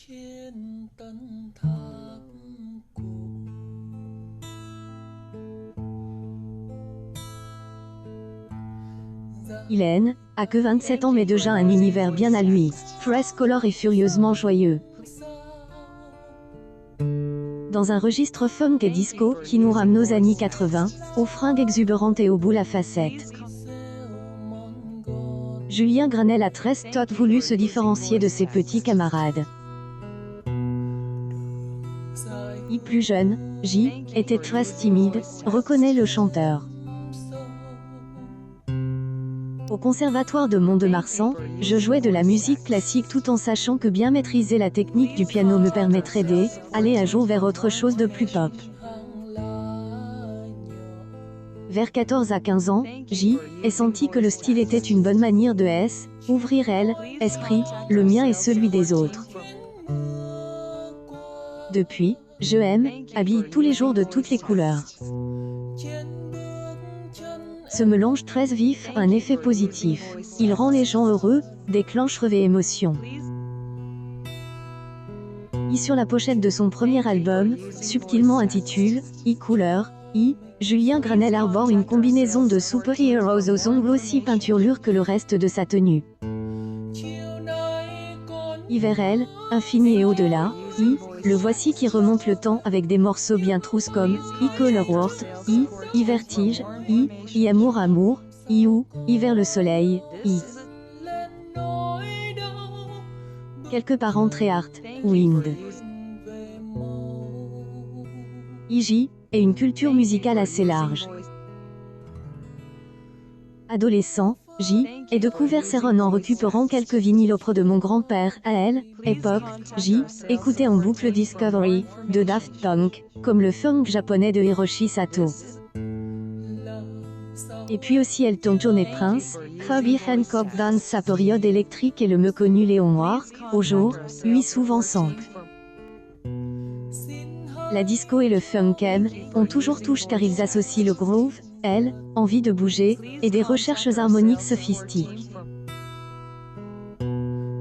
trên tân tháp cổ. Hélène a que 27 ans mais déjà un univers bien à lui. Fresh Color est furieusement joyeux. Dans un registre funk et disco qui nous ramène aux années 80, aux fringues exubérantes et aux boules à facettes. Julien Granel a très tôt voulu se différencier de ses petits camarades. Plus jeune, J était très timide, reconnaît le chanteur. Au conservatoire de Mont-de-Marsan, je jouais de la musique classique tout en sachant que bien maîtriser la technique du piano me permettrait d'aller un jour vers autre chose de plus pop. Vers 14 à 15 ans, J ai senti que le style était une bonne manière de ouvrir esprit, le mien et celui des autres. Depuis, je habille tous les jours de toutes les couleurs. Ce mélange très vif a un effet positif. Il rend les gens heureux, déclenche des émotions. Sur la pochette de son premier album, subtilement intitulé couleur, Julien Granel arbore une combinaison de super-heroes aux ongles aussi peinturlures que le reste de sa tenue. Vers elle, infini et au-delà, le voici qui remonte le temps avec des morceaux bien trousses comme Color World, Vertige, Amour Amour, ou Vers le soleil, quelque part entre Art, Wind. J est une culture musicale assez large. Adolescent, J est découvert Céron en récupérant quelques vinyles auprès de mon grand-père. À elle, époque, J écoutait en boucle Discovery, de Daft Punk, comme le funk japonais de Hiroshi Sato. Et puis aussi Elton John et Prince, Herbie Hancock dans sa période électrique et le mieux connu Léon Noir, au jour, lui souvent sample. La disco et le funk ont toujours touché car ils associent le groove, envie de bouger, et des recherches harmoniques sophistiques.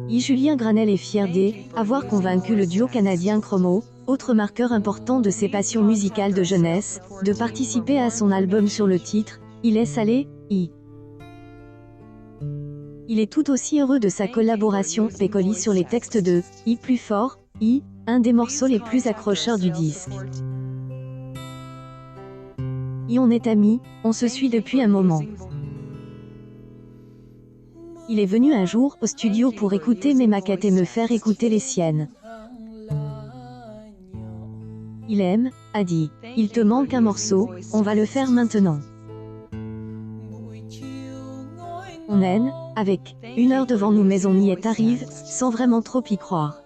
Julien Granel est fier d'avoir convaincu le duo canadien Chromo, autre marqueur important de ses passions musicales de jeunesse, de participer à son album sur le titre « Il est salé, I ». Il est tout aussi heureux de sa collaboration Pécoli sur les textes de « I plus fort, I », un des morceaux les plus accrocheurs du disque. On est amis, on se suit depuis un moment. Il est venu un jour au studio pour écouter mes maquettes et me faire écouter les siennes. Il a dit, il te manque un morceau, on va le faire maintenant. On avec 1 heure devant nous mais on y est arrivé, sans vraiment trop y croire.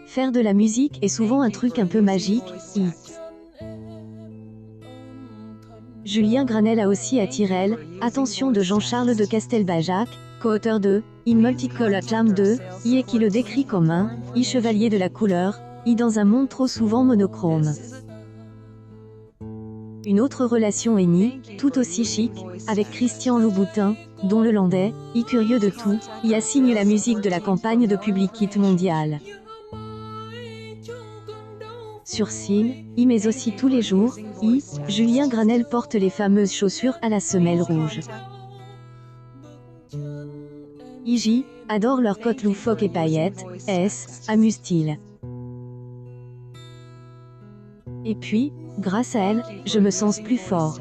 Faire de la musique est souvent un truc un peu magique, Julien Granel a aussi attiré l'attention de Jean-Charles de Castelbajac, co-auteur de Multicolor Jam 2, et qui le décrit comme un chevalier de la couleur, dans un monde trop souvent monochrome. Une autre relation est née, tout aussi chic, avec Christian Louboutin, dont le landais, curieux de tout, assigne la musique de la campagne de Public Hit Mondial. Sur scène, mais aussi tous les jours, Julien Granel porte les fameuses chaussures à la semelle rouge. J adore leurs cottes loufoques et paillettes, amuse-t-il. Et puis, grâce à elle, je me sens plus fort.